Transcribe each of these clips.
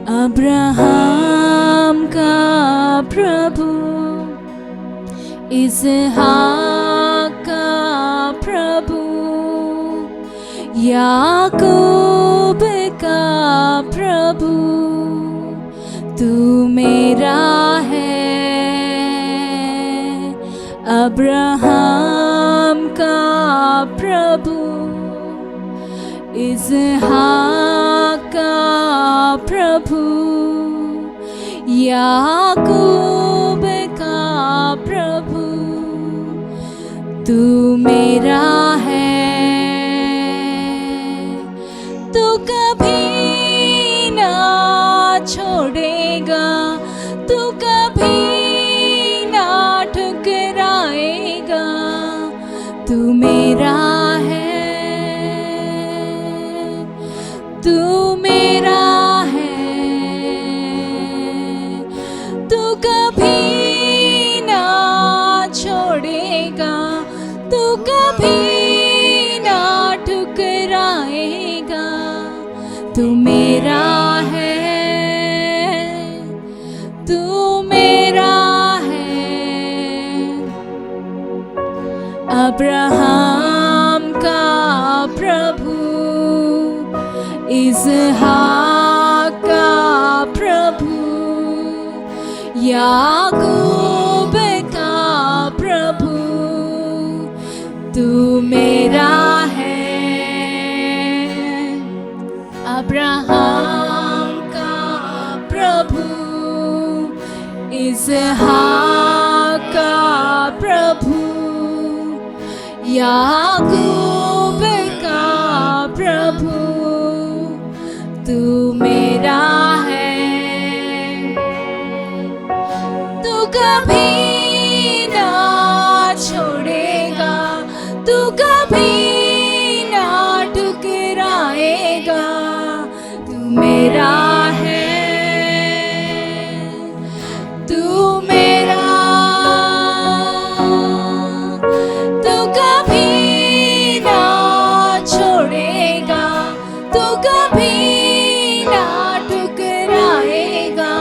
Abraham का प्रभु, इसहाक का प्रभु, याकूब का प्रभु, तू मेरा है। अब्राहम का प्रभु, इसहाक का प्रभु, याकूब का प्रभु, तू मेरा है। तू कभी ना छोड़ेगा, तू कभी ना ठुकराएगा, तू मेरा है। तू मेरा है, तू कभी ना छोड़ेगा, तू कभी ना ठुकराएगा, तू मेरा है। तू मेरा है। अब्राहम का प्रभु, इसहाक का प्रभु, याकूब का प्रभु, तू मेरा है। अब्राहम का प्रभु, इसहाक का प्रभु, याकूब का प्रभु, तू मेरा है। तू कभी ना छोड़ेगा, तू कभी ना ठुकराएगा, तू मेरा है। तू मेरा, तू कभी ना छोड़ेगा, तू कभी ना ठुकराएगा,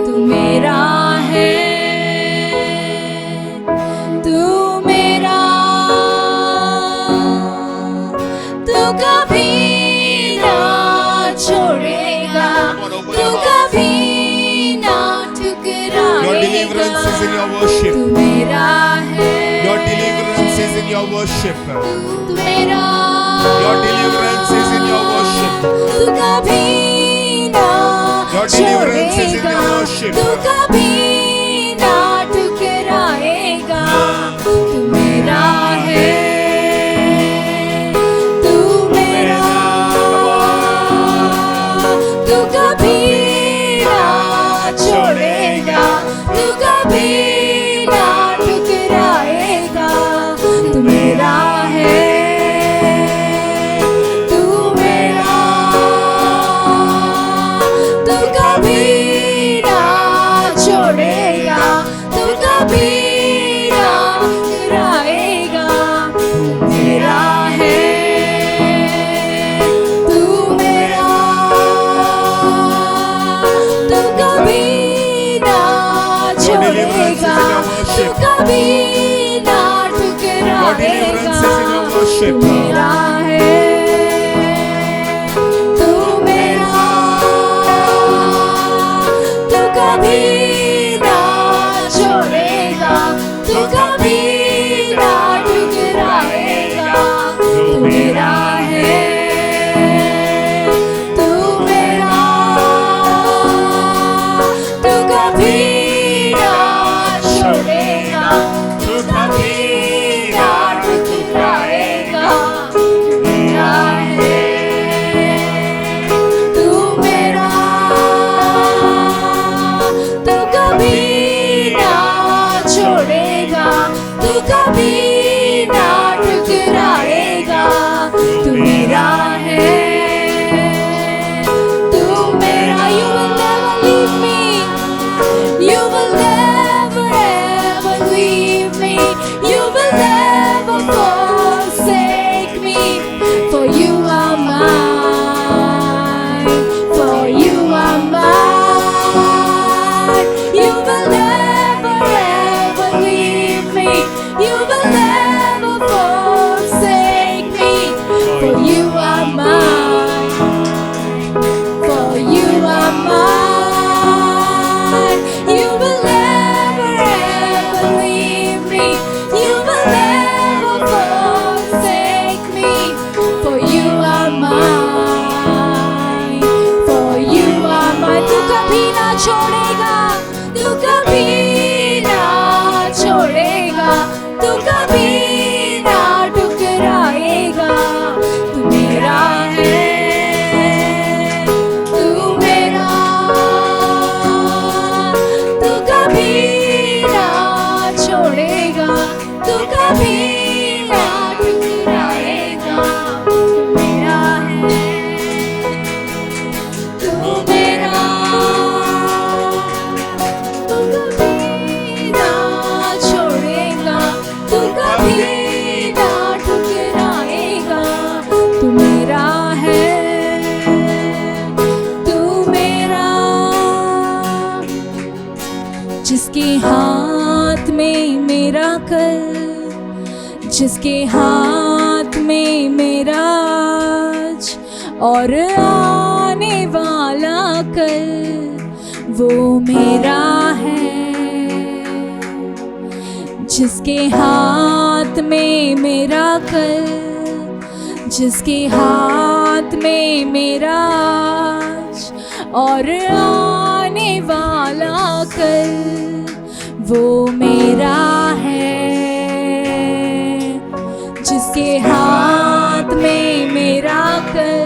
तू मेरा है। तू मेरा, तू कभी ना छोड़ेगा, तू कभी ना ठुकराएगा, तू मेरा है। Your deliverance is in your worship. तू मेरा, Your deliverance is in your worship. तू कभी ना Your deliverance is in your छोड़ेगा, worship. तू कभी ना ठुकराएगा, तू मेरा है। तू मेरा, तू कभी ना छोड़ेगा, तू कभी ना ठुकराएगा, तू मेरा है। तू मेरा, तू कभी ना छोड़ेगा, तू कभी ना ठुकराएगा, तू मेरा है। तू मेरा, तू कभी ना छोड़ेगा, तू कभी ना Your deliverance is in your ठुकराएगा, worship. तू मेरा है। तू मेरा, तू कभी ना छोड़ेगा, तू कभी ना ठुकराएगा, तू मेरा है। तू मेरा, तू कभी ना छोड़ेगा, तू कभी ना ठुकराएगा, जिसके हाथ में मेरा कल, जिसके हाथ में मेरा आज और आने वाला कल, वो मेरा है। जिसके हाथ में मेरा कल, जिसके हाथ में मेरा आज और आने वाला कल, वो मेरा है। जिसके हाथ में मेरा कल,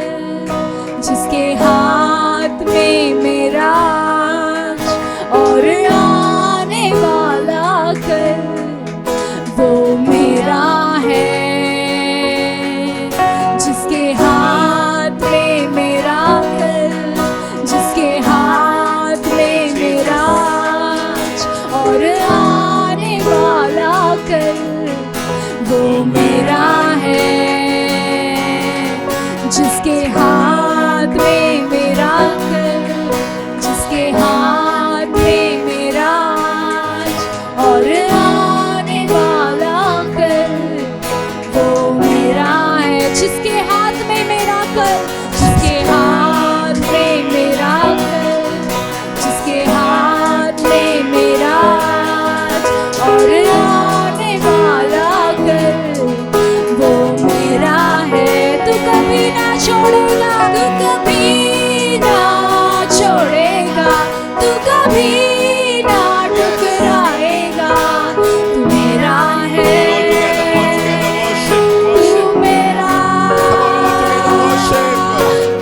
जिसके हाथ में मेरा आज और आने वाला कल, वो मेरा है। जिसके हाथ में मेरा कल, जिसके हाथ में मेरा आज और आने वाला कल, वो मेरा है। जिसके हाथ में मेरा कल, जिसके हाथ में मेरा आज और आने वाला कल, वो मेरा है। जिसके हाथ में मेरा कल, जिसके हाथ में मेरा कल, जिसके हाथ में मेरा आज और आने वाला कल, वो मेरा है। तू कभी ना छोड़ेगा, तू कभी ना छोड़ेगा, तू कभी ना ठुकराएगा, तू मेरा है। तू मेरा,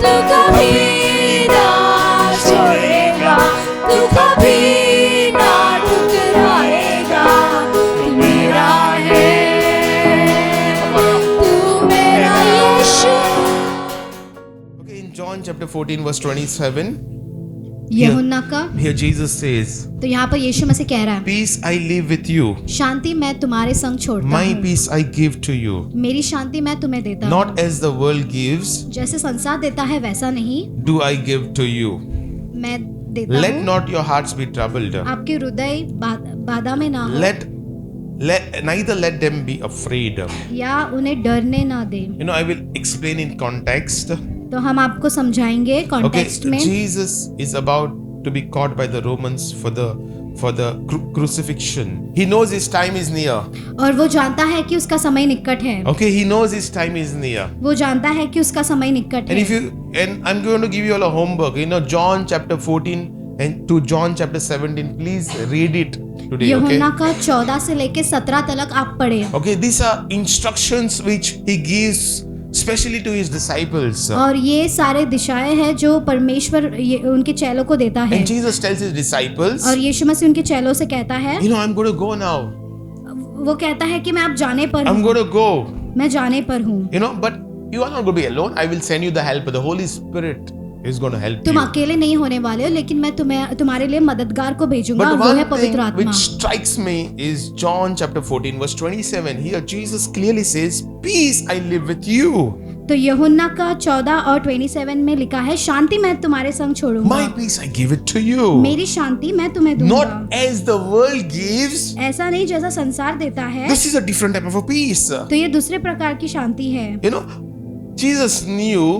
तू कभी ना छोड़ेगा, तू कभी ना ठुकराएगा, तू मेरा है। तू मेरा यीशु। Okay, in John chapter 14 verse 27, यूहन्ना का, here Jesus says, तो यहाँ पर यीशु मसीह कह रहा है, peace I leave with you, शांति मैं तुम्हारे संग छोड़ता my हूँ, peace I give to you, मेरी शांति मैं तुम्हें देता हूँ। not as the world gives, जैसे संसार देता है वैसा नहीं do I give to you. मैं देता Let हूँ। not your hearts be troubled. आपके हृदय बाधा में ना हो, Neither let them be afraid. या उन्हें डरने ना दे। You know, I will explain in context. तो हम आपको समझाएंगे Okay, कॉन्टेक्स्ट में। Jesus is about to be caught by the Romans for the crucifixion. He knows his time is near. और वो जानता है कि उसका समय निकट है। Okay, he knows his time is near. वो जानता है कि उसका समय निकट And है। and I'm going to give you all a homework. You know, John chapter 14 and to John chapter 17. Please read it today. Okay. यूहन्ना का 14 से लेके 17 तक आप पढ़े। Okay, these are instructions which he gives especially to his disciples. और ये सारे दिशाएं हैं जो परमेश्वर उनके चेलों को देता है। And Jesus tells his disciples, और यीशु मसीह उनके चेलों से कहता है, you know, I'm going to go now. वो कहता है कि मैं आप जाने पर I'm हूँ, going to go. मैं जाने पर हूँ। You know, but you are not going to be alone. I will send you the helper. The Holy Spirit is going to help तुम you. अकेले नहीं होने वाले हो, लेकिन मैं तुम्हारे लिए मददगार को भेजूंगा, But और वो है one thing पवित्र आत्मा। which strikes me is John chapter 14 verse 27. Here Jesus clearly says, peace I live with you. तो यूहन्ना का 14 और 27 में लिखा है, शांति मैं तुम्हारे संग छोड़ूंगा, My peace I give it to you. मेरी शांति मैं तुम्हें दूंगा। Not as the world gives. ऐसा नहीं जैसा संसार देता है। This is a different type of a peace. तो ये दूसरे प्रकार की शांति है। You know, Jesus knew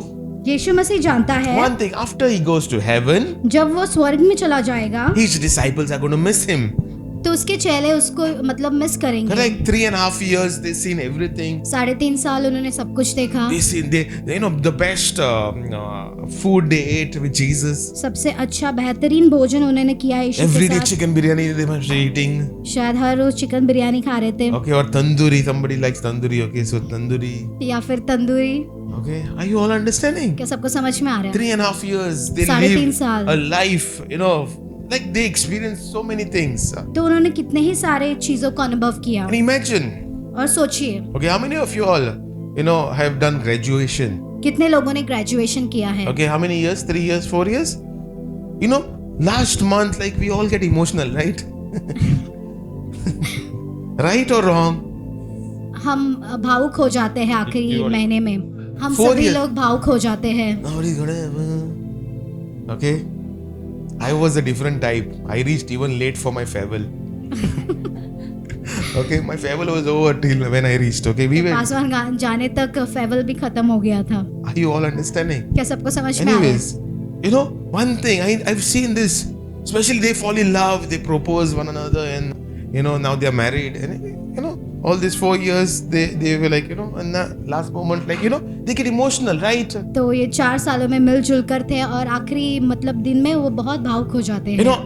यीशु मसीह जानता है, one thing. After he goes to heaven, जब वो स्वर्ग में चला जाएगा, his disciples are going to miss him. तो उसके चेले उसको मतलब मिस करेंगे। Like 3.5 years, they've seen everything. 3.5 साल उन्होंने सब कुछ देखा, They know the best food they ate with Jesus. सबसे अच्छा बेहतरीन भोजन उन्होंने किया यीशु Every के day साथ। chicken biryani they must be eating. शायद हर रोज चिकन बिरयानी खा रहे थे, Okay, or tandoori. Somebody likes tandoori. Okay, so tandoori. या फिर tandoori. Okay, are you all understanding? क्या सबको समझ में आ रहा है? 3.5 years they 3.5 live साल। a life. You know, like they experience so many things. तो उन्होंने कितने ही सारे चीजों को अनुभव किया। And imagine. और सोचिए, Okay, how many of you all, you know, have done graduation? कितने लोगों ने ग्रेजुएशन किया है? Okay, how many years? 3 years, 4 years? You know, last month, like we all get emotional, right? Right or wrong? हम भावुक हो जाते हैं आखिरी महीने में। हम 4 सभी years. लोग भावुक हो जाते हैं। Nobody's gonna. Okay. I was a different type. I reached even late for my farewell. Okay, my farewell was over till when I reached. Okay, we were. Paswan जाने तक फेवल भी खत्म हो गया था. Are you all understanding? क्या सबको समझ में आ रहा है? Anyways, you know, one thing I've seen this, especially they fall in love, they propose one another, and you know now they are married, and you know all these 4 years they were like, you know, and the last moment, like, you know, they get emotional, right? तो ये 4 सालों में मिलजुल कर थे और आखिरी मतलब दिन में वो बहुत भावुक हो जाते You हैं. know,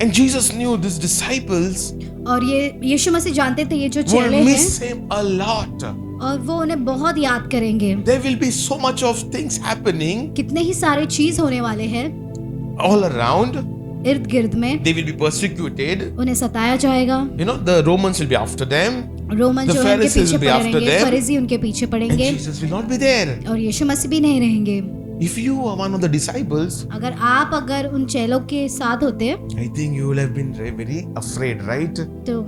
and Jesus knew these disciples और ये यीशु मसीह जानते थे ये जो will चेले miss हैं him a lot. और वो उन्हें बहुत याद करेंगे. There will be so much of things happening कितने ही सारे चीज होने वाले हैं all around. इर्द गिर्द में. They will be persecuted. उन्हें सताया जाएगा. You know, the Romans will be after them, Roman The जो है उनके Pharisees पीछे will be पड़े after रहेंगे. them. फरीसी उनके पीछे and पड़ेंगे Jesus will not be there. और यीशु मसीह भी नहीं रहेंगे. If you are one of the disciples, अगर उन चेलों के साथ होते I think you will have been very afraid, right? तो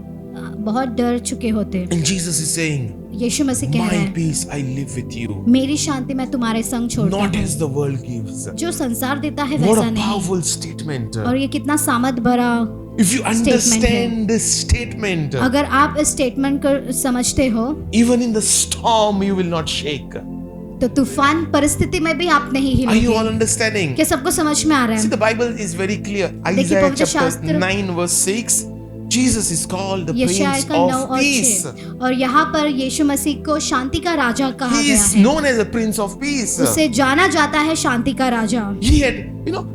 बहुत डर चुके होते. And Jesus is saying, यीशु मसीह कह रहे my हैं peace I live with you, मेरी शांति मैं तुम्हारे संग छोड़ता not हूँ. as the world gives. जो संसार देता है What वैसा a नहीं. powerful statement. और ये कितना सामत भरा. If you understand this statement, अगर आप इस स्टेटमेंट को समझते हो even in the storm you will not shake. तो तूफान परिस्थिति में भी आप नहीं Are you all हिलोगे. understanding? क्या सबको समझ में आ रहा See, है? the Bible is very clear. देखिए, Isaiah पवित्र chapter शास्त्र- 9 verse 6, Jesus is called the यशायाह Prince का 9 of और Peace. 6 और यहाँ पर यीशु मसीह को शांति का राजा कहा He गया is है. known as the Prince of Peace. उसे जाना जाता है शांति का राजा. He had, you know,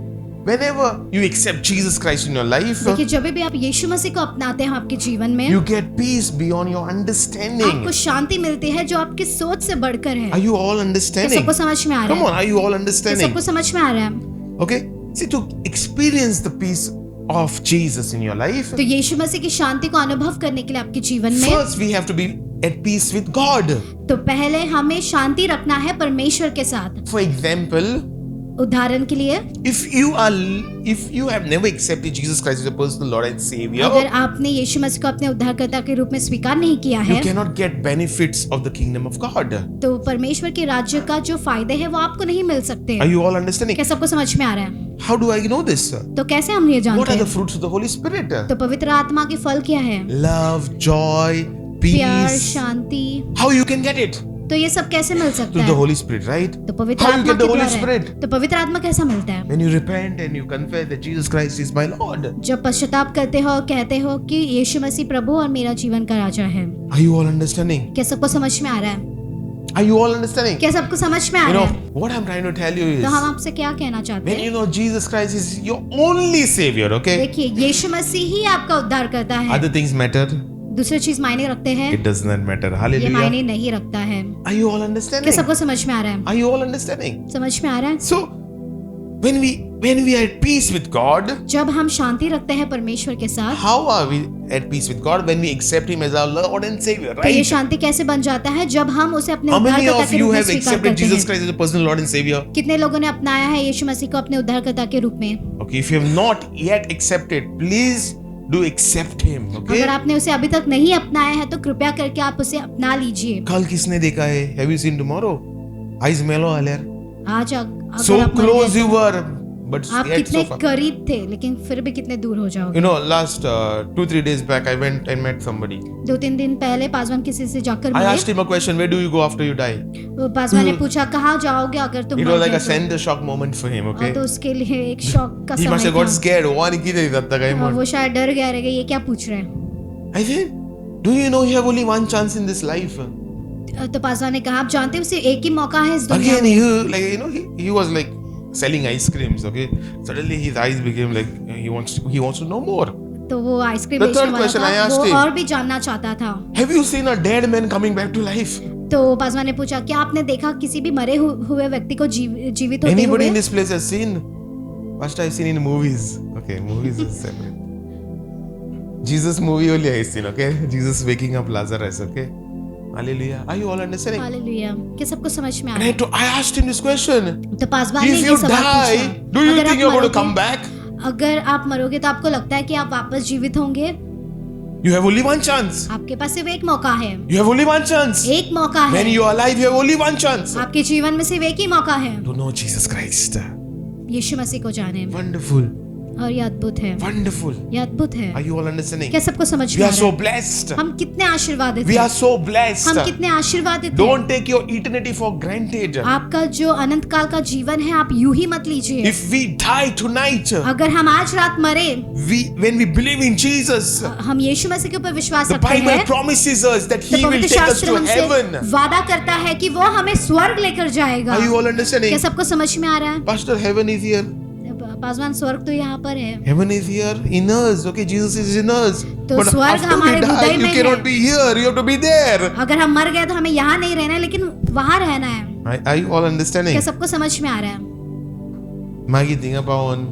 whenever you accept Jesus Christ in your life, देखिए जब भी आप यीशु मसीह को अपनाते हैं आपके जीवन में you get peace beyond your understanding. आपको शांति मिलती है जो आपकी सोच से बढ़कर है. Are you all क्या understanding? सबको समझ में आ Come रहा on, है? are you all क्या understanding? सबको समझ में आ रहा है? Okay? See, to experience the peace of Jesus in your life, तो यीशु मसीह की शांति को अनुभव करने के लिए आपके जीवन में first we have to be at peace with God. तो पहले हमें शांति रखना है परमेश्वर के साथ. For example, उदाहरण के लिए if you have never accepted Jesus Christ as your personal Lord and Savior, अगर आपने यीशु मसीह को अपने उद्धारकर्ता के रूप में स्वीकार नहीं किया you है cannot get benefits of the kingdom of God. तो परमेश्वर के राज्य का जो फायदे हैं वो आपको नहीं मिल सकते. Are you all understanding? क्या सबको समझ में आ रहा है? How do I know this? तो कैसे हम ये What जानते are the हैं? fruits of the Holy Spirit? तो पवित्र आत्मा के फल क्या है? Love, joy, प्यार, peace. Shanti. How you can get it? तो ये सब कैसे मिल सकता Through the है? Holy Spirit, right? तो पवित्र How you आत्मा get के the Holy द्वारा. Spirit? तो पवित्र आत्मा कैसा मिलता है? When you repent and you confess that Jesus Christ is my Lord. जब पश्चाताप करते हो और कहते हो कि यीशु मसीह प्रभु और मेरा जीवन का राजा है. Are you all understanding? क्या सबको समझ में आ रहा है? Are you all understanding? क्या सबको समझ में आ You रहा know, है? what I'm trying to tell you तो हम is, आपसे क्या कहना चाहते when हैं? you know Jesus Christ is your only Savior, okay? देखिए यीशु मसीह ही आपका उद्धार करता है. Other things matter? दूसरी चीज मायने रखते हैं. It does not matter. ये Hallelujah. मायने नहीं रखता है. Are you all क्या understanding? सबको समझ में आ रहा है? Are you all understanding? समझ में आ रहा है? So, when we are at peace with God, जब हम शांति रखते हैं परमेश्वर के साथ how are we at peace with God? When we accept Him as our Lord and Savior, तो ये right? शांति कैसे बन जाता है जब हम उसे अपने How many उद्धारकर्ता of के you रूप में have स्वीकार accepted करते Jesus हैं? Christ as a personal Lord and Savior? कितने लोगों ने अपनाया है यीशु मसीह को अपने उद्धारकर्ता के रूप में? Okay, if you have not yet accepted, please do accept Him. Okay? अगर आपने उसे अभी तक नहीं अपनाया है तो कृपया करके आप उसे अपना लीजिए. कल किसने देखा है? Have you seen tomorrow? Eyes mellow earlier. आज अगर So आप मर close गए you तो were, but आप yet कितने so far. करीब थे लेकिन फिर भी कितने दूर हो जाओगे. You know, last 2-3 days back, I went and met somebody. 2-3 दिन पहले पासवान किसी से जाकर I asked मिले. him a question: Where do you go after you die? वो पासवान ने पूछा कहाँ जाओगे अगर तुम It मर was like गए a तो? center shock moment for him. और Okay. तो उसके लिए एक शॉक का He must समय have got था. scared. वो नहीं किधर जाता कहीं और मर. वो शायद डर गया रहेगा ये क्या पूछ रहे हैं. I said, do you know you have only one chance in this life? तो पासवान ने कहा आप जानते हो सिर्फ एक ही मौका है इस दुनिया Again, में. he was like selling ice creams. Okay. Suddenly his eyes became like he wants to know more. तो वो आइसक्रीम The बेचने third वाला question I था asked वो him. और भी जानना चाहता था. Have you seen a dead man coming back to life? तो पासवान ने पूछा क्या आपने देखा किसी भी मरे हुए व्यक्ति को जीवित होते Anybody हुए? in this place has seen? First I've seen in movies. Okay, movies is separate. Jesus movie only I seen. Okay, Jesus waking up Lazarus. Okay, hallelujah. Are you all understanding? Hallelujah. क्या सबको समझ में आ And रहा है? I asked him this question. तो पासवान ने If ये you सवाल die, पूछा. do you अगर think आप you're going to मरोगे- come back? अगर आप मरोगे तो आपको लगता है कि आप वापस जीवित होंगे? You have only one chance. आपके पास सिर्फ एक मौका है. You have only one chance. एक मौका When है. you are alive, you have only one chance. आपके जीवन में सिर्फ एक ही मौका है. To know Jesus Christ. यीशु मसीह को जाने. Wonderful. और ये अद्भुत है, Wonderful. ये अद्भुत है। Are you all understanding? क्या सबको समझ We में आ are रहा so है? blessed. हम कितने आशीर्वादित We हैं, are so blessed. हम कितने आशीर्वादित हैं। Don't take your eternity for granted. आपका जो अनंत काल का जीवन है आप यूं ही मत लीजिए। If we die tonight, अगर हम आज रात मरे, when we believe in Jesus, हम यीशु मसीह के ऊपर विश्वास the रखते Bible हैं, promises us that तो He will पवित्र take us शास्त्र to हमसे heaven. वादा करता है कि वो हमें स्वर्ग लेकर जाएगा। Are you all understanding? क्या सबको समझ में आ रहा है? Pastor, heaven is here. Paswan, स्वर्ग तो यहाँ पर है। Heaven is here in us. Okay, Jesus is in us. तो But स्वर्ग after we हमारे die, हृदय you में cannot है। be here. You have to be there. अगर हम मर गए तो हमें यहाँ नहीं रहना है, लेकिन वहाँ रहना है। Are you all understanding? क्या सबको समझ में आ रहा है? Maggie Dingapawan,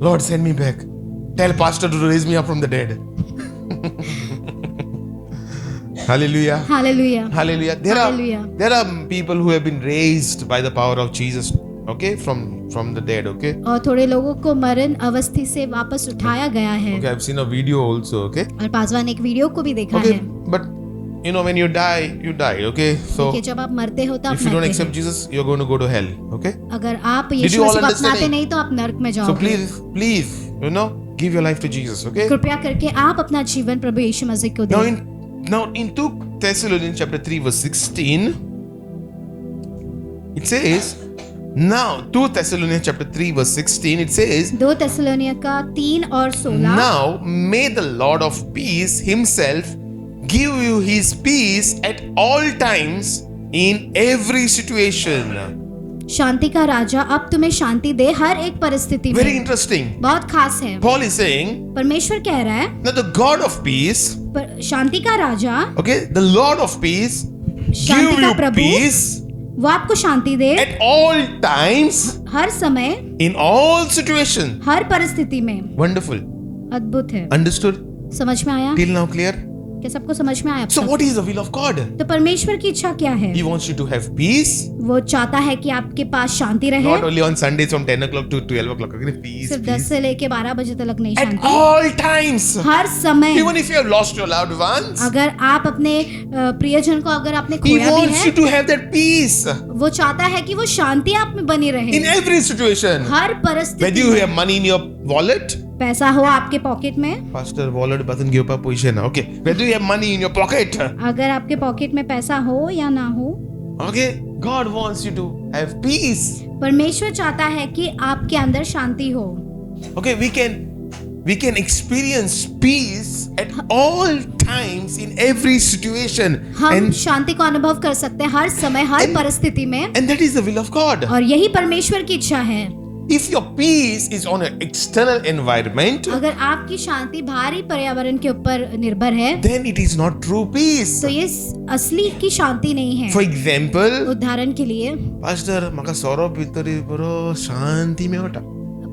Lord, send me back. Tell Pastor to raise me up from the dead. Hallelujah. Hallelujah. Hallelujah. Hallelujah. There are people who have been raised by the power of Jesus. Okay, from the dead. Okay. और थोड़े लोगों को मरण अवस्थी से वापस उठाया गया है। Okay, I've seen a video also. Okay. और पासवान ने एक वीडियो को भी देखा Okay, है। but you know when you die, you die. Okay, so कि जब आप मरते हो तो आप if you don't मरते accept हैं। Jesus, you're going to go to hell. Okay. अगर आप you यीशु all मसीह को understand अपनाते it? नहीं तो आप नरक में So जाओगे। please, you know, give your life to Jesus. Okay. कृपया करके आप अपना जीवन प्रभु यीशु मसीह को Now दें। in 2 Thessalonians chapter 3 verse 16, it says, now 2 Thessalonians chapter 3 verse 16, it says, 2 Thessalonica 3 और 16। now may the Lord of peace himself give you his peace at all times in every situation. शांति का राजा अब तुम्हें शांति दे हर एक परिस्थिति Very में। interesting. बहुत खास है। Paul is saying, परमेश्वर कह रहा है, now the God of peace, शांति का राजा, okay, the Lord of peace, Shanti give का you प्रभु, peace वो आपको शांति दे at all times हर समय, in all situations. हर परिस्थिति में। Wonderful. अद्भुत है। Understood? समझ में आया? Till now clear? क्या सबको समझ में आया? अब So तक? what is the will of God? तो परमेश्वर की इच्छा क्या है? He wants you to have peace. वो चाहता है कि आपके पास शांति रहे। Not only on Sundays from 10 o'clock to 12 o'clock. Okay, peace, सिर्फ 10 peace. से लेके 12 बजे तक नहीं, At शांति all times. हर समय। Even if you have lost your loved ones, अगर आप अपने प्रियजन को अगर आपने He खोया भी wants you है, to have that peace वो चाहता है कि वो शांति आप में बनी रहे in every situation. Her Whether परिस्थिति you में। have money in your wallet, पैसा हो आपके पॉकेट में, Pastor, wallet doesn't give up position. Okay. Whether you have money in your pocket, अगर आपके पॉकेट में पैसा हो या ना हो, okay, God wants you to have peace. परमेश्वर चाहता है कि आपके अंदर शांति हो। Okay, we can experience peace at all times in every situation. हम शांति को अनुभव कर सकते हैं हर समय, हर and- परिस्थिति में, And that is the will of God. और यही परमेश्वर की इच्छा है। If your peace is on an external environment, अगर आपकी शांति बाहरी पर्यावरण के ऊपर निर्भर है, then it is not true peace. तो ये असली की शांति नहीं है। For example, उदाहरण के लिए, Pastor, maka soro pitari bro shanti me hota.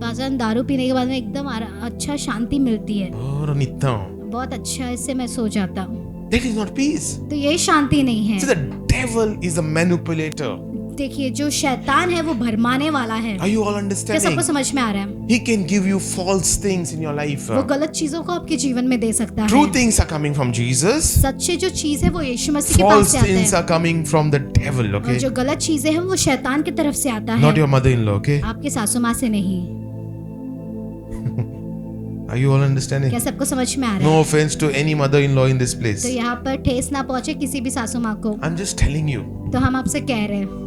बाजान दारू पीने के बाद में एकदम अच्छा शांति मिलती है, Bro nitta. बहुत अच्छा, इससे मैं सो जाता हूँ। That is not peace. तो ये शांति नहीं है। So the devil is a manipulator. देखिए, जो शैतान है वो भरमाने वाला है। Are you all क्या understanding? सबको समझ में आ रहा है? He can give you false things in your life. वो गलत चीजों को आपके जीवन में दे सकता True है। things are coming from Jesus. सच्चे जो चीज है वो यीशु मसीह के पास False से आते things हैं, are coming from the devil. और Okay. जो गलत चीजें हैं वो शैतान की तरफ से आता Not है, your mother-in-law. Okay. आपके सासू माँ से नहीं। Are you all understanding? क्या सबको समझ में आ रहा No है? offense to any mother-in-law in this place. तो यहाँ पर ठेस ना पहुंचे किसी भी सासू माँ को। I'm just telling you. तो हम आपसे कह रहे हैं,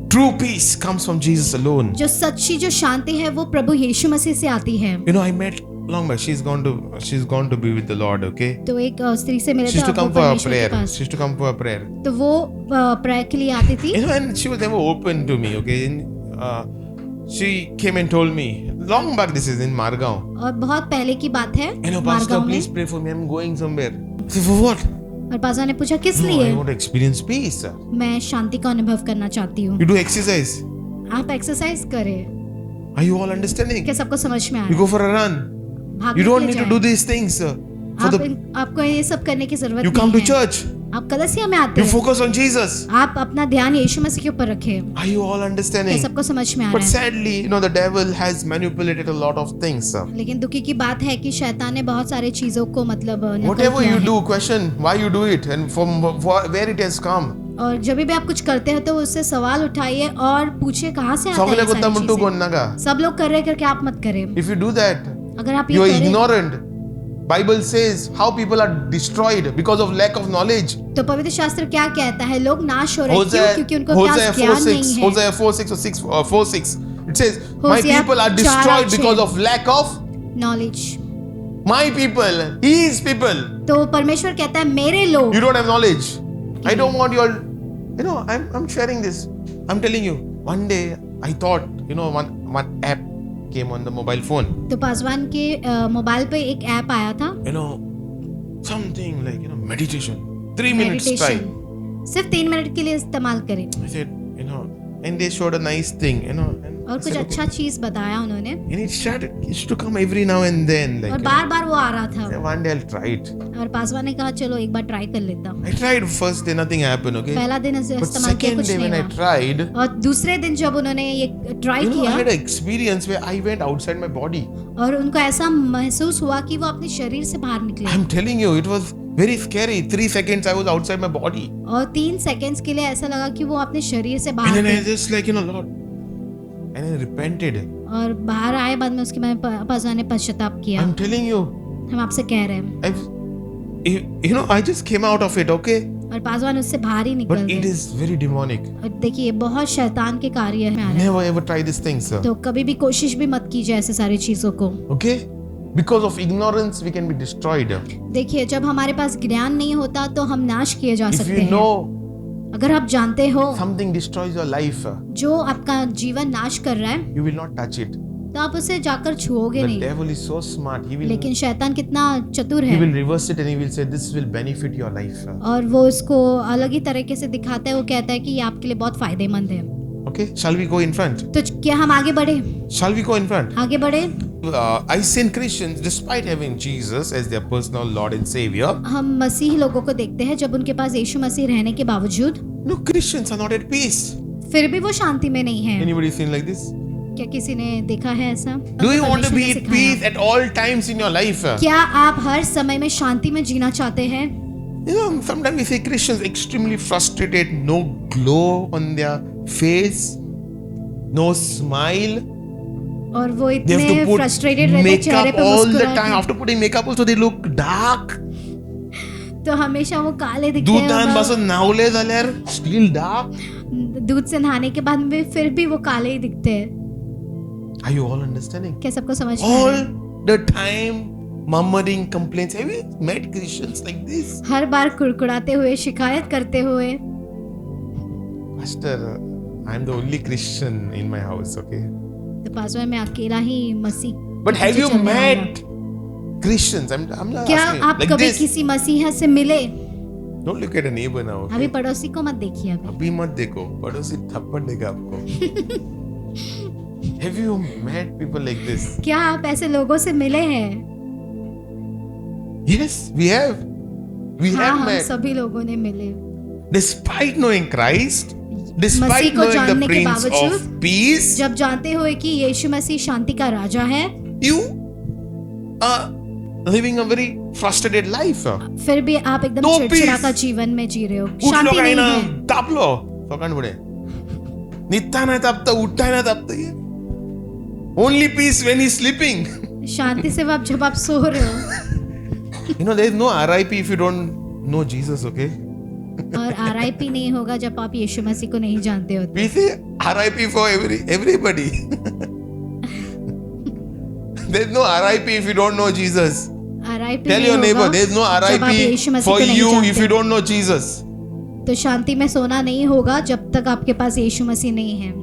True peace comes from Jesus alone. जो सच्ची जो शांति है वो प्रभु यीशु मसीह से आती है। You know, I met long back. She's gone to be with the Lord. Okay. तो एक स्त्री से मिले She थे used to वो come for a परमेश्वर के prayer. Pass, She used to come for a prayer. तो वो प्रेयर के लिए आती थी। You know, and she was never open to me. Okay. She came and told me long back. This is in Margaon. और बहुत पहले की बात है, You know, Pastor, मारगांव में। please pray for me. I'm going somewhere. I said, for what? और पाजा ने पूछा किस No, I लिए? want to experience peace. मैं शांति का अनुभव करना चाहती हूँ। You do exercise. आप एक्सरसाइज करें। Are you all understanding? क्या सबको समझ में आ You रहा go for a run. है? भागने You के don't लिए need to जाएं। do these things. For the, आपको ये सब करने की जरूरत you come to नहीं है। church. आप कलीसिया में आते You हैं, focus on Jesus. आप अपना ध्यान यीशु मसीह के ऊपर रखें। Are you all क्या understanding? सबको समझ में आ But रहा है? sadly, you know, the devil has manipulated a lot of things. लेकिन दुखी की बात है कि शैतान ने बहुत सारी चीजों को मतलब नकल Whatever किया you है। do, question why you do it and from where it has come. और जब भी आप कुछ करते हो तो उससे सवाल उठाइए और पूछिए कहाँ से आता है सगळे ये कोत्ता सारी म्हणतो चीजें। कोण नाका. सब लोग कर रहे हैं करके आप मत करें। If you do that, अगर आप you ये are करें ignorant. Bible says how people are destroyed because of lack of knowledge. तो पवित्र शास्त्र क्या कहता है, लोग नाश हो रहे हैं क्यों? Hosea क्योंकि उनको पास ज्ञान नहीं है। Hosea 4:6. It says, "My Hosea people are 4:6. destroyed because of lack of knowledge. my people, His people." तो परमेश्वर कहता है मेरे लोग। You don't have knowledge. I don't want your, I'm sharing this. I'm telling you. One day I thought, one app came on the mobile phone. तो पासवान के mobile पे एक ऐप आया था, Something like meditation. 3 minutes try. Meditation. सिर्फ 3 minute के लिए इस्तेमाल करें। I said, and they showed a nice thing, and और I कुछ said, अच्छा okay. चीज बताया उन्होंने And it used to come every now and then. Like, और बार बार वो आ रहा था। one day I'll try it. और पासवान ने कहा चलो एक बार ट्राई कर लेता हूँ। I tried first day, nothing happened, okay? पहला दिन But इस्तेमाल किया, second कुछ day नहीं when I हुआ। tried, और दूसरे दिन जब उन्होंने ये ट्राई I किया had an experience where I went outside my body. और उनको ऐसा महसूस हुआ कि वो अपने शरीर से बाहर निकले। I'm telling you, it was very scary. 3 seconds I was outside my body. और 3 सेकंड्स के लिए ऐसा लगा कि वो अपने शरीर से And बाहर then I थे। just like, Lord. And I repented. और बाहर आए बाद में उसके बाद पासवान ने पश्चाताप किया। I'm telling you, हम आपसे कह रहे हैं। I just came out of it, okay? और पासवान उससे बाहर ही निकल But it गए। is very demonic. और देखिए बहुत शैतान के कार्य में आ रहे हैं। Never ever try this thing, sir. तो कभी भी कोशिश भी मत कीजिए ऐसे सारी चीजों को। Okay? Because of ignorance, we can be destroyed. देखिए जब हमारे पास ज्ञान नहीं होता तो हम नाश किए जा If सकते you हैं। know अगर आप जानते हो something destroys your life, जो आपका जीवन नाश कर रहा है you will not touch it. तो आप उसे जाकर छुओगे The नहीं। devil is so smart. लेकिन शैतान कितना चतुर He है will reverse it and he will say, "This will benefit your life." और वो उसको अलग ही तरीके से दिखाता है। वो कहता है कि ये आपके लिए बहुत फायदेमंद है। Okay? Shall we go in front? तो क्या हम आगे बढ़े? Shall we go in front? आगे बढ़े। I seen Christians, despite having Jesus as their personal Lord and Savior, हम मसीही लोगों को देखते हैं जब उनके पास यीशु मसीह रहने के बावजूद no, Christians are not at peace. फिर भी वो शांति में नहीं है। Anybody seen like this? क्या किसी ने देखा है ऐसा? Do you want to परमेश्वर be ने at सिखाया। peace at all times in your life? क्या आप हर समय में शांति में जीना चाहते हैं? Sometimes we see Christians extremely frustrated, no glow on their face, no smile. और वो They have इतने to put फ्रस्ट्रेटेड रहते हैं, चेहरे makeup पे all the मुस्कुराहट time. After putting makeup also they look dark. तो हमेशा वो काले दिखते दुधान हैं। पासून नावले जाल्यार still dark. दूध से नहाने के बाद में फिर भी वो काले ही दिखते हैं। Are you all understanding? क्या सबको समझ में आ रहा All है? the time murmuring complaints. Have you met Christians like this? हर बार कुड़कुड़ाते हुए, शिकायत करते हुए। Pastor, I'm the only Christian in my house, okay? तो पासवान में अकेला ही मसीह। But have you चलने वाला। met Christians? I'm not क्या asking आप like कभी this. किसी मसीहा से मिले? Don't look at a neighbor now. अभी Okay? पड़ोसी को मत देखिए अभी। अभी मत देखो, पड़ोसी थप्पड़ देगा आपको. Have you met people like this? क्या आप ऐसे लोगों से मिले हैं? Yes, we have. We हाँ, have हम met. सभी लोगों ने मिले। Despite knowing Christ, मसीह despite को knowing the जानने के Prince of बावजूद, Peace, जब जानते हुए कि यीशु मसीह शांति का राजा है, you are living a very frustrated life. फिर भी आप एकदम No चिड़चिड़ा peace. का जीवन में जी रहे हो। उठलो शांति काही नहीं ना है। तापलो सकाळ पुढे निघता नाही तापत उठता नाही तापत only peace when he sleeping. शांति से जब आप सो रहे हो। There is no RIP if you don't know Jesus, okay? और RIP नहीं होगा जब आप यीशु मसीह को नहीं जानते होते। We say RIP for everybody. There is no RIP if you don't know Jesus. RIP Tell नहीं your neighbor होगा there is no जब आप यीशु RIP मसीह for को नहीं you if जानते। you don't know Jesus. तो शांति में सोना नहीं होगा जब तक आपके पास यीशु मसीह नहीं है।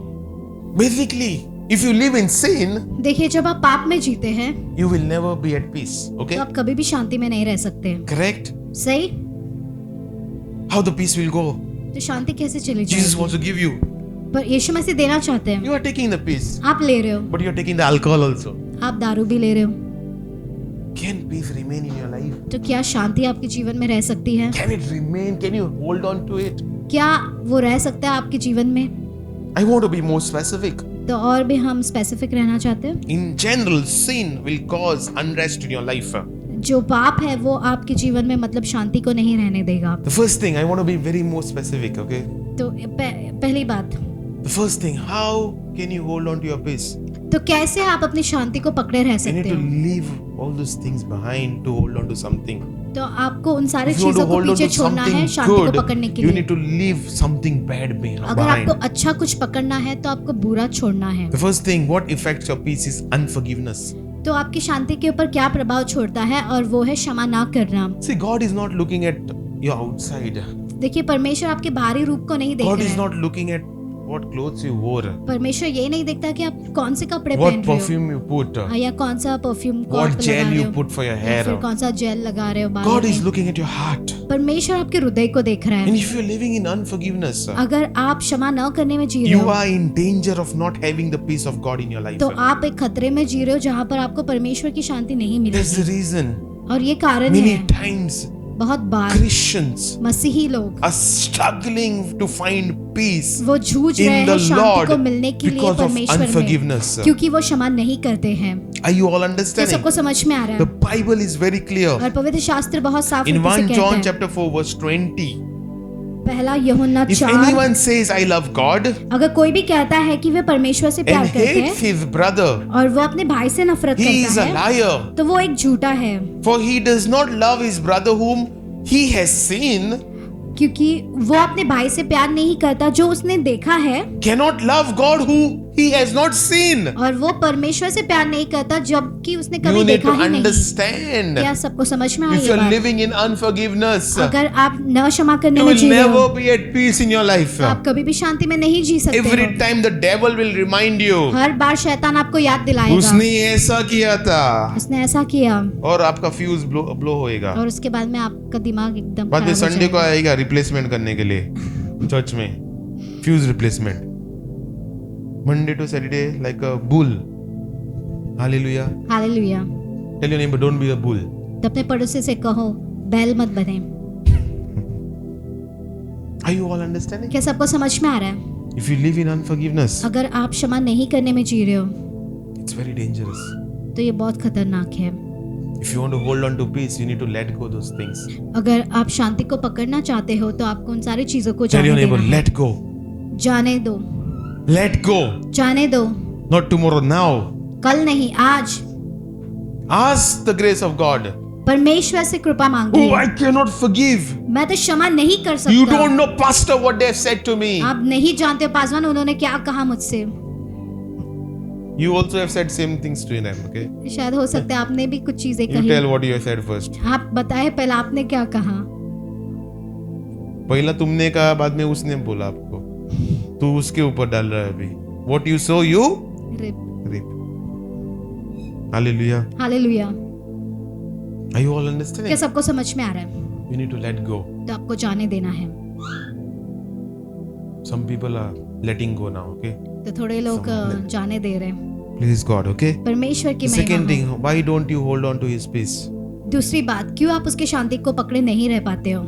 Basically, if you live in sin, देखिए जब आप पाप में जीते हैं you will never be at peace, okay? तो आप कभी भी शांति में नहीं रह सकते। Correct? सही? How the peace will go? तो शांति कैसे चली Jesus जाएगी? wants to give you. पर यीशु मसीह देना चाहते हैं। You are taking the peace, आप ले रहे हो, but you are taking the alcohol also. आप दारू भी ले रहे हो। Can peace remain in your life? तो क्या शांति आपके जीवन में रह सकती है? Can it remain? Can you hold on to it? क्या वो रह सकता है आपके जीवन में? I want to be more specific. तो और भी हम स्पेसिफिक रहना चाहते हैं। In general, sin will cause unrest in your life. जो पाप है वो आपके जीवन में मतलब शांति को नहीं रहने देगा। The first thing, I want to be very more specific, okay? तो पहली बात, The first thing, how can you hold on to your peace? तो कैसे आप अपनी शांति को पकड़े रह You need सकते to हो? leave all those things behind to hold on to something. तो आपको उन सारी If you want to चीजों को hold on पीछे to छोड़ना है something शांति को good, पकड़ने के you लिए। need to leave something bad अगर आपको behind. अच्छा कुछ पकड़ना है तो आपको बुरा छोड़ना है। The first thing, what affects your peace is unforgiveness. तो आपकी शांति के ऊपर क्या प्रभाव छोड़ता है, और वो है क्षमा ना करना। See, God is not looking at your outside. देखिए, परमेश्वर आपके बाहरी रूप को नहीं देख God रहा is है। not looking at what clothes you wore, परमेश्वर ये नहीं देखता कि आप कौन से कपड़े what पहन रहे perfume you put, हो, या कौन सा परफ्यूम को what आप लगा gel रहे you हो, put for your या फिर hair. कौन सा जेल लगा रहे हो बालों God is में। looking at your heart. परमेश्वर आपके हृदय को देख रहा And है। if you're living in unforgiveness, अगर आप क्षमा न करने में जी रहे you हो are in danger of not having the peace of God in your life. तो आप एक खतरे में जी रहे हो जहाँ पर आपको परमेश्वर की शांति नहीं That's the मिलेगी। reason और ये कारण many है, times बहुत बार Christians मसीही लोग are struggling to find peace वो जूझ रहे in the हैं शांति को Lord मिलने के लिए because of परमेश्वर में, unforgiveness. क्योंकि वो क्षमा नहीं करते हैं। Are you all क्या understanding? सबको समझ में आ रहा The है? Bible is very clear. और पवित्र शास्त्र बहुत साफ In रीति से 1 कहता John है। chapter 4 verse 20, पहला यूहन्ना if 4, anyone says I love God अगर कोई भी कहता है कि वे परमेश्वर से प्यार and करते hates हैं his brother, और वो अपने भाई से नफरत he is करता a है, liar. तो वो एक झूठा है, For he does not love his brother whom he has seen, क्योंकि वो अपने भाई से प्यार नहीं करता जो उसने देखा है, cannot love God who he has not seen. और वो परमेश्वर से प्यार नहीं करता जबकि उसने कभी You need देखा to ही नहीं। understand. क्या सबको समझ में आ If रही you're है बात? living in unforgiveness, अगर आप न क्षमा करने you में will जी रहे हो never be at peace in your life. तो आप कभी भी शांति में नहीं जी सकते Every हो। time the devil will remind you, हर बार शैतान आपको याद दिलाएगा, उसने ऐसा किया था, उसने ऐसा किया, और आपका फ्यूज ब्लो होएगा। और उसके बाद में आपका दिमाग एकदम बाद में खराब हो संडे को जाएगा। आएगा रिप्लेसमेंट करने के लिए चर्च में, fuse replacement. Monday to Saturday like a bull. Hallelujah. Hallelujah. Tell your neighbour don't be a bull. तो अपने पड़ोसी से कहो बैल मत बने। Are you all understanding? क्या सबको समझ में आ रहा है? If you live in unforgiveness, अगर आप क्षमा नहीं करने में जी रहे हो इट्स वेरी डेंजरस। तो ये बहुत खतरनाक है। If you want to hold on to peace, you need to let go those things. अगर आप शांति को पकड़ना चाहते हो तो आपको उन सारी चीजों को Tell your जाने neighbor, देना है। let go. जाने दो, Let go. जाने दो। Not tomorrow, now. कल नहीं, आज। Ask the grace of God. परमेश्वर से कृपा Oh, मांगिए। I cannot forgive. मैं तो क्षमा नहीं कर You सकता। don't know, Pastor, what they have said to me. आप नहीं जानते हो पासवान उन्होंने क्या कहा मुझसे। You also have said same things to them, okay? शायद हो सकता है आपने भी कुछ चीजें You कही। tell what you have said first. आप बताए पहले आपने क्या कहा। पहला तुमने कहा, बाद में उसने बोला आपको। तू उसके ऊपर डाल रहा है अभी। What you sow, you reap. Hallelujah. Hallelujah. Are you all क्या understanding? सबको समझ में आ रहा है? You need to let go. तो आपको जाने देना है। Some people are letting go now, okay? तो थोड़े लोग जाने दे रहे हैं। Please God, okay? परमेश्वर की Second महिमा thing, हो। why don't you hold on to his peace? दूसरी बात, क्यों आप उसकी शांति को पकड़े नहीं रह पाते हो?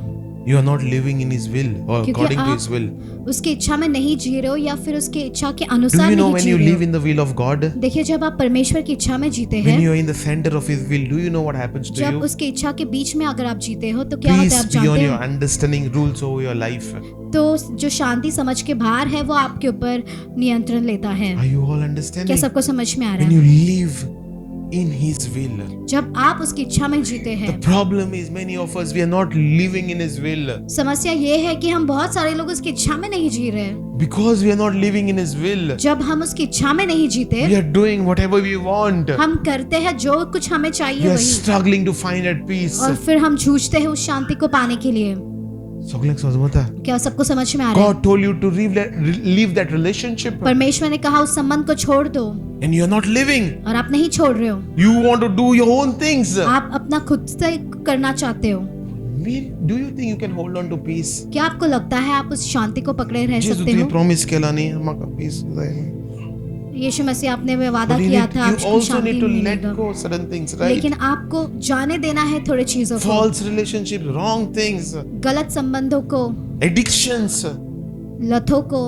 You are not living in his will or क्योंकि according to आप his will. उसकी इच्छा में नहीं जी रहे हो या फिर उसकी इच्छा के Do अनुसार you know नहीं when जी you रहे live हो। in the will of God? देखिए, जब आप परमेश्वर की इच्छा में जीते When हैं, you are in the center of his will, do you know what happens to जब you? उसकी इच्छा के बीच में अगर आप जीते हो तो क्या होता है Peace आप जानते beyond your हो? understanding rules over your life. तो जो शांति समझ के बाहर है वो आपके ऊपर नियंत्रण लेता है। Are you all क्या understanding? सबको समझ में आ रहा When है? you live in his will. जब आप उसकी इच्छा में जीते The हैं, problem is many of us, we are not living in his will. समस्या ये है कि हम बहुत सारे लोग उसकी इच्छा में नहीं जी रहे। Because we are not living in his will, जब हम उसकी इच्छा में नहीं जीते, we are doing whatever we want. हम करते हैं जो कुछ हमें We चाहिए are वही, struggling to find that peace. और फिर हम जूझते हैं उस शांति को पाने के लिए। Soglang Sozmata. क्या सबको समझ में आ रहा है? God told you to leave that relationship परमेश्वर ने कहा उस संबंध को छोड़ दो, and you are not living. और आप नहीं छोड़ रहे हो। You want to do your own things. आप अपना खुद से करना चाहते हो। Do you think you can hold on to peace? क्या आपको लगता है आप उस शांति को पकड़े रह Jesus सकते तुझे हो? promise केला नहीं हमारा peace रहेगा. यीशु मसीह आपने वे वादा But you किया था you आपको also Shanti need to let मिलेगा, go certain things, right? लेकिन आपको जाने देना है थोड़े चीजों को, False relationships, wrong things, गलत संबंधों को, addictions. लतों को।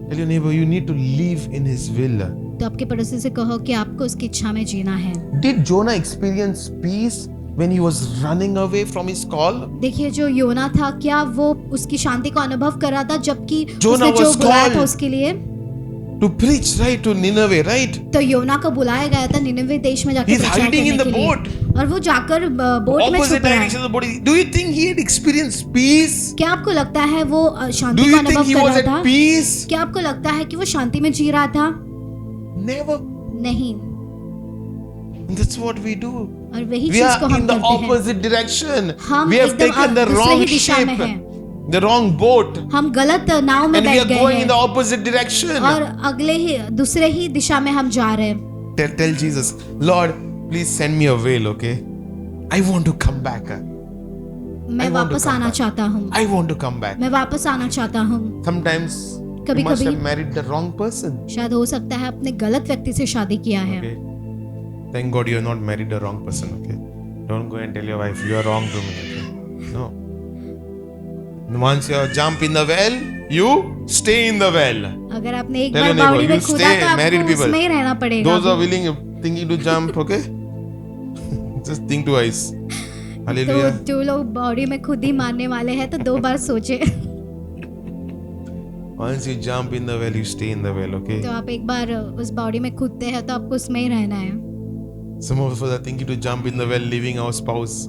Tell your neighbor you need to live in his will. तो आपके पड़ोसी से कहो कि आपको उसकी इच्छा में जीना है। Did Jonah experience peace when he was running away from his call? देखिए जो योना था, क्या वो उसकी शांति को अनुभव कर रहा था जबकि Jonah उसने जो was बुलाया था called उसके लिए? To preach, right, to Nineveh, right? तो योना को बुलाया गया था निनिवे देश में जाकर He's प्रचार hiding in करने the के लिए। boat. और वो जाकर बोट में Opposite छुप रहा direction है। of the boat. Do you think he had experienced peace? क्या आपको लगता है वो Do शांति का you think अनुभव he कर was रहा था? at peace? क्या आपको लगता है कि वो शांति में जी रहा था? Never. नहीं। And that's what we do. और वही We चीज को are हम in the करते हैं। opposite direction. हम We have एकदम taken the दूसरे wrong ही दिशा में shape, हैं। the wrong boat, हम गलत नाव में and we बैठ are गए going in the हैं opposite direction. और अगले ही दूसरे ही दिशा में हम जा रहे हैं। Tell Jesus, Lord, please send me a whale, okay? I want to come back. मैं I want to वापस come आना back. चाहता हूँ। I want to come back. मैं वापस आना चाहता हूँ। Sometimes you कभी must कभी have married the wrong person. शायद हो सकता है अपने गलत व्यक्ति से शादी किया है। Okay. Thank God you have not married the wrong person, okay? Don't go and tell your wife you are wrong to me, okay? No. Once you jump in the well, you stay in the well. अगर आपने एक Tell bar your neighbor, बावड़ी में you कूदा stay, तो married आपको people. उसमें ही रहना पड़ेगा। Those are willing, thinking to jump, okay? Just think twice. तो Hallelujah. जो लोग बावड़ी में खुद ही मारने वाले हैं तो 2 बार सोचे। Once you jump in the well, you stay in the well, okay? तो आप एक बार उस बावड़ी में कूदते हैं तो आपको उसमें ही रहना है। Some of us are thinking to jump in the well, leaving our spouse.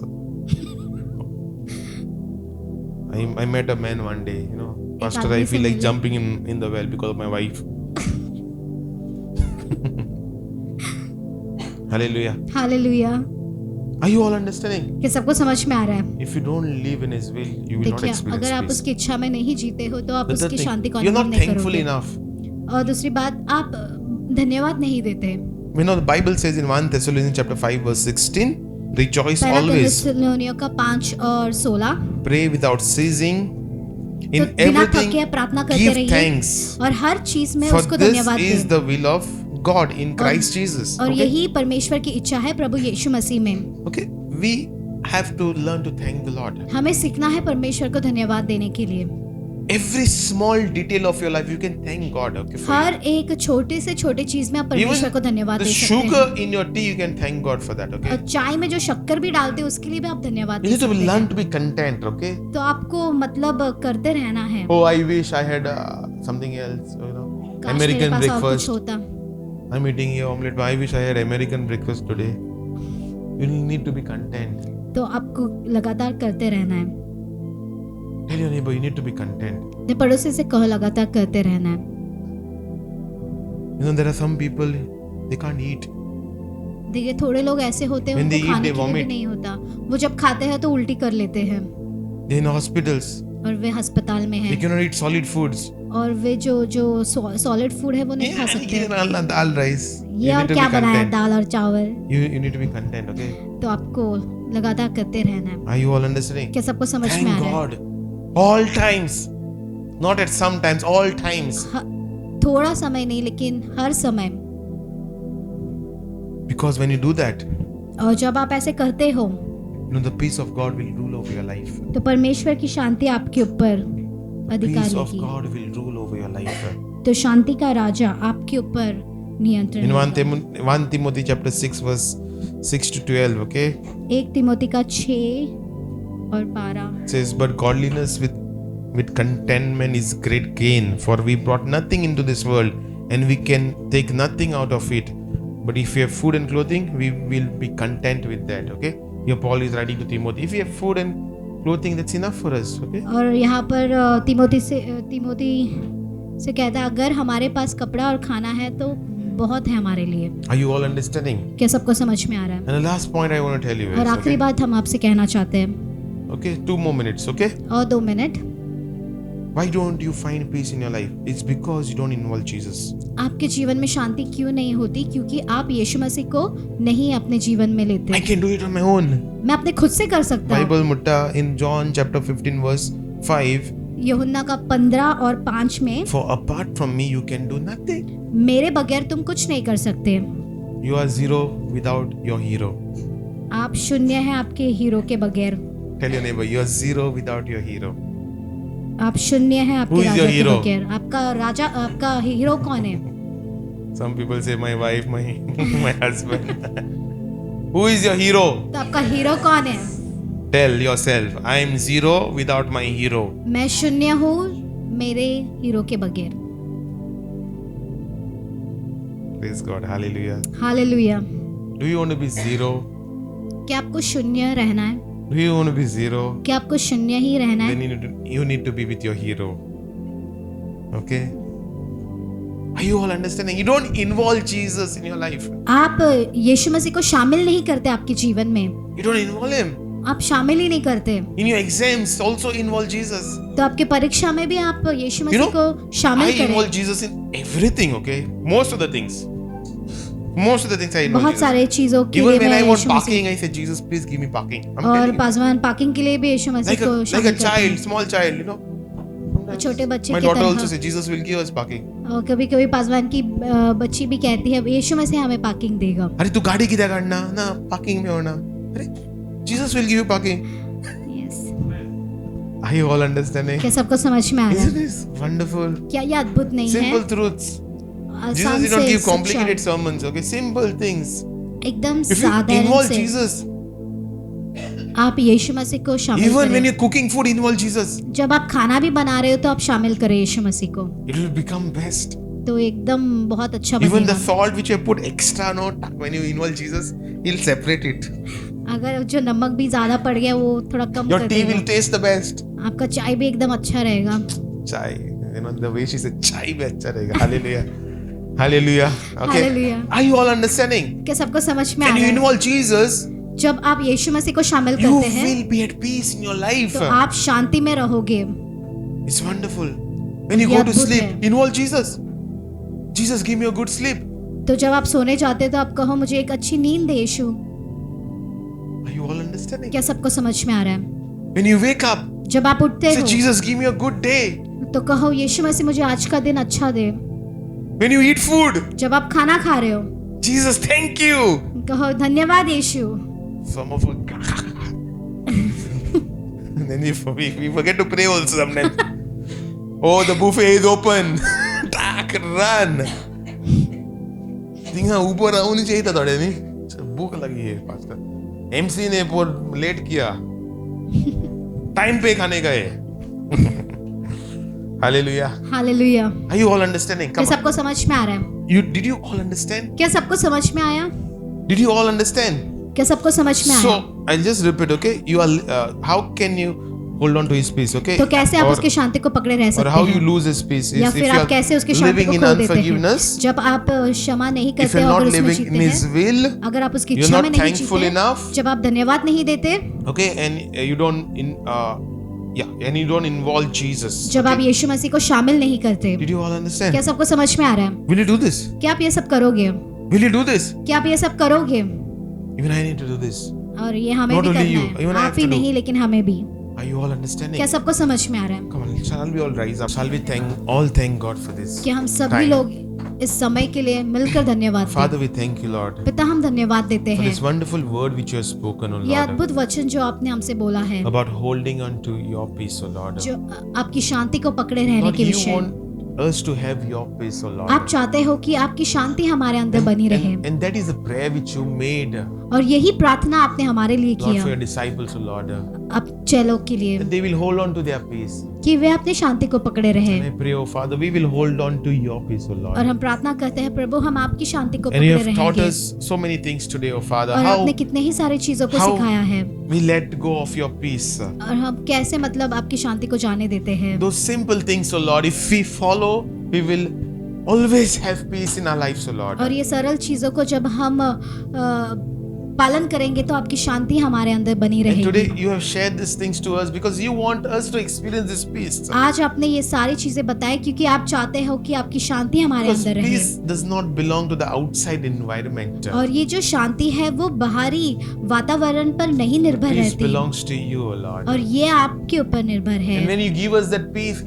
I met a man one day, you know, Pastor, I feel like jumping in the well because of my wife. Hallelujah. Hallelujah. Are you all understanding? कि सबको समझ में आ रहा है। If you don't live in His will, you will not देखिए experience अगर आप peace. उसकी इच्छा में नहीं जीते हो तो आप That's the उसकी thing. शांति को You're अनुभव not नहीं thankful करोगे। enough. और दूसरी बात, आप धन्यवाद नहीं देते। You know, the Bible says in 1 Thessalonians chapter 5 verse 16, rejoice पहला always, थिस्सलुनीयों का 5 और 16। pray without ceasing, तो in बिना everything थके प्रार्थना करते give रहिए thanks, और हर चीज में for उसको this धन्यवाद is दें। the will of God in Christ Jesus. और Okay? यही परमेश्वर की इच्छा है प्रभु यीशु मसीह में। Okay, we have to learn to thank the Lord. हमें सीखना है परमेश्वर को धन्यवाद देने के लिए। Every small detail of your life, you can thank God. Okay, for her it. एक छोटे से छोटे चीज में आप परमेश्वर को Even धन्यवाद the दे सकते sugar हैं। in your tea, you can thank God for that. Okay, और चाय में जो शक्कर भी डालते हैं उसके लिए भी आप धन्यवाद you दे need to सकते learn हैं। to be content. Okay. तो आपको मतलब करते रहना है। Oh, I wish I had something else. You know, काश मेरे American पास और कुछ breakfast. होता। I'm eating here omelette, but I wish I had American breakfast today. You need to be content. तो आपको लगातार करते रहना है। Tell your neighbor, you need to be content. अपने पड़ोसी से कहो लगातार करते रहना है। You know, there are some people, they can't eat. देखिए थोड़े लोग ऐसे होते हैं When उनको they eat, खाने they के लिए भी vomit. नहीं होता। वो जब खाते हैं तो उल्टी कर लेते हैं They're in hospitals. और वे अस्पताल में They हैं cannot eat solid foods. और वे जो सॉलिड फूड है वो नहीं खा सकते। Yeah, dal rice. ये You और need to क्या be बनाया, content. दाल और चावल। You need to be content, okay? तो आपको लगातार करते रहना है। Are you all understanding? क्या सबको समझ में आ Thank रहा है? God. All times. Not at some times, all times. थोड़ा समय नहीं लेकिन हर समय। Because when you do that, और जब आप ऐसे करते हो you know, the peace of God will rule over your life. तो परमेश्वर की शांति आपके ऊपर अधिकार Peace of लेगी। God will rule over your life. तो शांति का राजा आपके ऊपर नियंत्रण In 1 करेगा। 1 Timothy chapter 6 verse 6 to 12, okay? 1 Timothy का 6 और 12। It says, but godliness with contentment is great gain, for we brought nothing into this world, and we can take nothing out of it. But if we have food and clothing, we will be content with that. Okay? Here Paul is writing to Timothy. If we have food and clothing, that's enough for us. Okay? और यहाँ पर तिमोथी से कहता है अगर हमारे पास कपड़ा और खाना है तो बहुत है हमारे लिए। Are you all understanding? क्या सबको समझ में आ रहा है? And the last point I want to tell you और is, आखिरी okay? बात हम आपसे कहना चाहते हैं। Okay, 2 more minutes. Okay? और 2 minute. Why don't you find peace in your life? It's because you don't involve Jesus. आपके जीवन में शांति क्यों नहीं होती? क्योंकि आप यीशु मसीह को नहीं अपने जीवन में लेते। I can do it on my own. मैं अपने खुद से कर सकता हूँ। Bible mutta in John chapter 15 verse 5. यूहन्ना का 15 और 5 में For apart from me, you can do nothing. मेरे बगैर तुम कुछ नहीं कर सकते। You are zero without your hero. आप शून्य हैं आपके हीरो के बगैर। Tell your neighbor, you are zero without your hero. आप शून्य हैं Who आपके is राजा your के hero? बगैर। आपका राजा, आपका हीरो कौन है? Some people say my wife, my my husband. Who is your hero? तो आपका हीरो कौन है? Tell yourself, I am zero without my hero. मैं शून्य हूँ मेरे हीरो के बगैर। Praise God. Hallelujah. Hallelujah. Do you want to be zero? क्या आपको शून्य रहना है? Do you want to be zero? क्या आपको शून्य ही रहना है? Then you need to be with your hero. Okay? Are you all understanding? You don't involve Jesus in your life. आप यीशु मसीह को शामिल नहीं करते आपके जीवन में, You don't involve him. आप शामिल ही नहीं करते। In your exams, also involve Jesus. तो आपके परीक्षा में भी आप यीशु You मसीह know, को I शामिल involve करें। Jesus in everything, okay? Most of the things. Most of the things I involve बहुत Jesus. सारे चीजों के Even लिए when I मैं want Yeshu Masih parking, I say, Jesus, please give me parking. I'm और telling you. Paswan parking के लिए भी यीशु मसीह को Like शामिल a करते child, हैं। small child, you know. छोटे बच्चे My की daughter also तरह। says, Jesus will give us parking. और कभी कभी पासवान की बच्ची भी कहती है यीशु मसीह हमें पार्किंग देगा। अरे तू गाड़ी किधर काढना ना पार्किंग में होना अरे Jesus will give you parking. Yes. Are you all understanding? क्या सबको समझ में आ रहा Isn't है? this wonderful? क्या ये अद्भुत नहीं है? Simple truths. आसान Jesus did से not give सच्चा, complicated sermons, okay? Simple things. एकदम If you साधारण involve से Jesus, आप यीशु मसीह को शामिल even when करें। you're cooking food, involve Jesus. जब आप खाना भी बना रहे हो तो आप शामिल करें यीशु मसीह को, It will become best. तो एकदम बहुत अच्छा Even the बनेगा। salt which you put extra, no, when you involve Jesus, He'll separate it. अगर जो नमक भी ज्यादा पड़ गया वो थोड़ा कम Your कर tea will देगा। taste the best. आपका चाय भी एकदम अच्छा रहेगा। Chai, you know the way she said, chai भी अच्छा रहेगा. Hallelujah. Hallelujah. Okay. Hallelujah. Are you all understanding? क्या सबको समझ में आ When रहा you है? involve Jesus, जब आप यीशु मसीह को शामिल you करते हैं will be at peace in your life. तो आप शांति में रहोगे। It's wonderful. When you ये go to अद्भुत sleep, है। involve Jesus. Jesus, give me a good sleep. तो जब आप सोने जाते हैं तो आप कहो मुझे एक अच्छी नींद दे यीशु। Are you all understanding? क्या सबको समझ में आ रहा है? When you wake up, जब आप उठते say, हो Jesus, give me a good day. तो कहो यीशु मसीह मुझे आज का दिन अच्छा दे। When you eat food, जब आप खाना खा रहे हो Jesus, thank you. कहो धन्यवाद यीशु। Some of us, and then we forget to pray also sometimes. Oh, the buffet is open. Tak, run. think ऊपर राउंड ही चाहिए था थोड़े नहीं भूख लगी है पास्टर एमसी ने बहुत लेट किया टाइम पे खाने गए hallelujah hallelujah. Are you all understanding? क्या Come on. सबको समझ में आ रहा है? Did you all understand? क्या सबको समझ में आया? Did you all understand? क्या सबको समझ में So आया? I'll just repeat, okay? You are. How can you hold on to His peace? Okay? तो कैसे आप Or- उसकी शांति को पकड़े रह Or सकते how you हैं? lose His peace is या if फिर you आप कैसे उसकी are शांति living को in खो देते हैं? unforgiveness, जब आप क्षमा नहीं if करते you're हो और not उसमें living जीते in His हैं, will, अगर आप उसकी you're इच्छा not में नहीं thankful जीते, enough, जब आप धन्यवाद नहीं देते, okay, and you don't and you don't involve Jesus. जब आप Okay? यीशु मसीह को शामिल नहीं करते, Did you all क्या understand? सबको समझ में आ रहा है? Will you do this? क्या आप ये सब करोगे? Will you do this? क्या आप ये सब करोगे? Even I need to do this. और ये हमें Not भी only करना you, even I है। have आप ही to do. नहीं लेकिन हमें भी। Are you all understanding? क्या सबको समझ में आ रहा है? Come on, shall we all rise up? Shall we thank God for this? कि हम सभी time? लोग इस समय के लिए मिलकर धन्यवाद दें। Father, we thank you, Lord, पिता हम धन्यवाद देते for हैं this wonderful word which you have spoken, O ये Lord, अद्भुत वचन जो आपने हमसे बोला है, about holding on to your peace, O Lord. जो आपकी शांति को पकड़े रहने Lord, के you विषय। want us to have your peace, O Lord. आप चाहते हो कि आपकी शांति हमारे अंदर बनी रहे, And that is the prayer which you made, और यही प्रार्थना आपने हमारे लिए Lord, किया, for your disciples, O Lord, अब चेलों के लिए, that they will hold on to their peace. कि वे अपनी शांति को पकड़े रहे। And I pray, oh Father, we will hold on to your peace, O और Lord. हम प्रार्थना करते हैं प्रभु हम आपकी शांति को And you पकड़े have taught रहेंगे। us so many things today, oh Father. और How आपने कितने ही सारी चीजों को how- सिखाया है, we let go of your peace. और हम कैसे मतलब आपकी शांति को जाने देते हैं। Those simple things, oh Lord, if we follow, we will always have peace in our lives, oh Lord. और ये सरल चीजों को जब हम पालन करेंगे तो आपकी शांति हमारे अंदर बनी And रहेगी। today you have shared these things to us because you want us to experience this peace. आज आपने ये सारी चीजें बताई क्योंकि आप चाहते हो कि आपकी शांति हमारे Because अंदर रहे। peace does not belong to the outside environment. और ये जो शांति है वो बाहरी वातावरण पर नहीं निर्भर Peace रहती, belongs to you, O Lord. और ये आपके ऊपर निर्भर And है। when you give us that peace,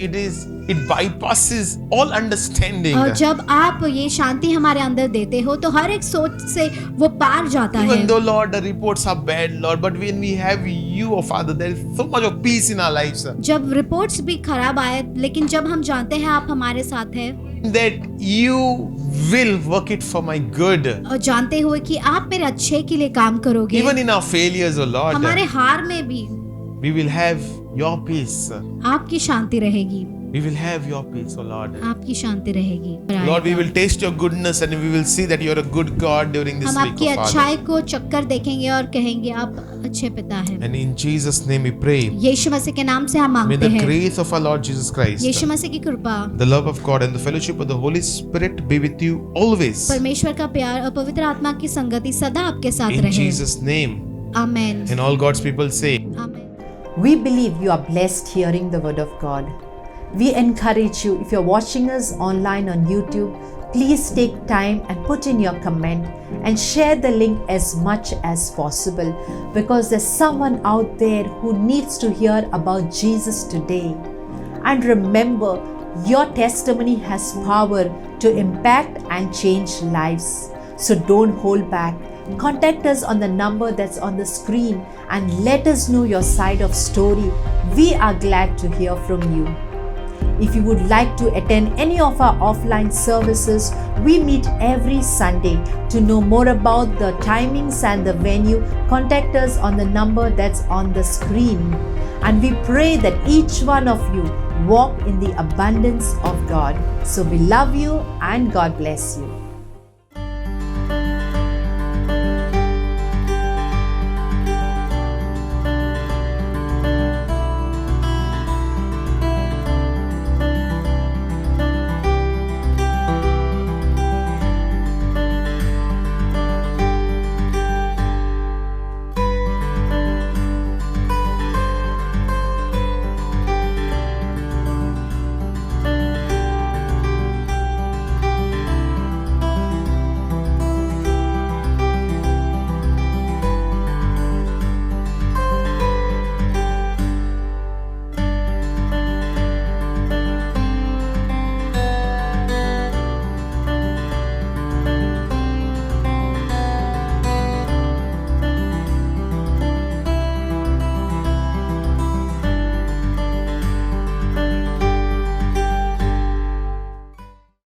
it bypasses all understanding. और जब आप ये शांति हमारे अंदर देते हो तो हर एक सोच से वो पार जाता है। Even though, Lord, the reports are bad, Lord, but when we have you, oh Father, there is so much of peace in our lives. जब रिपोर्ट्स भी खराब आए लेकिन जब हम जानते हैं आप हमारे साथ हैं, that you will work it for my good. और जानते हुए कि आप मेरे अच्छे के लिए काम करोगे, Even in our failures, O Lord, हमारे हार में भी we will have your peace. आपकी शांति रहेगी, We will have your peace, O Lord. आपकी शांति रहेगी। Lord, we will taste your goodness and we will see that you are a good God during this हम week, आपकी O Father. अच्छाई को चक्कर देखेंगे और कहेंगे आप अच्छे पिता हैं। And in Jesus' name we pray. यीशु मसीह के नाम से हम May मांगते the हैं। grace of our Lord Jesus Christ, यीशु मसीह की कृपा, the love of God and the fellowship of the Holy Spirit be with you always. परमेश्वर का प्यार और पवित्र आत्मा की संगति सदा आपके साथ In रहे। Jesus' name. Amen. And all God's people say, amen. We believe you are blessed hearing the word of God. We encourage you, if you're watching us online on YouTube, please take time and put in your comment and share the link as much as possible, because there's someone out there who needs to hear about Jesus today. And remember, your testimony has power to impact and change lives. So don't hold back. Contact us on the number that's on the screen and let us know your side of story. We are glad to hear from you. If you would like to attend any of our offline services, we meet every Sunday. To know more about the timings and the venue, contact us on the number that's on the screen. And we pray that each one of you walk in the abundance of God. So we love you and God bless you.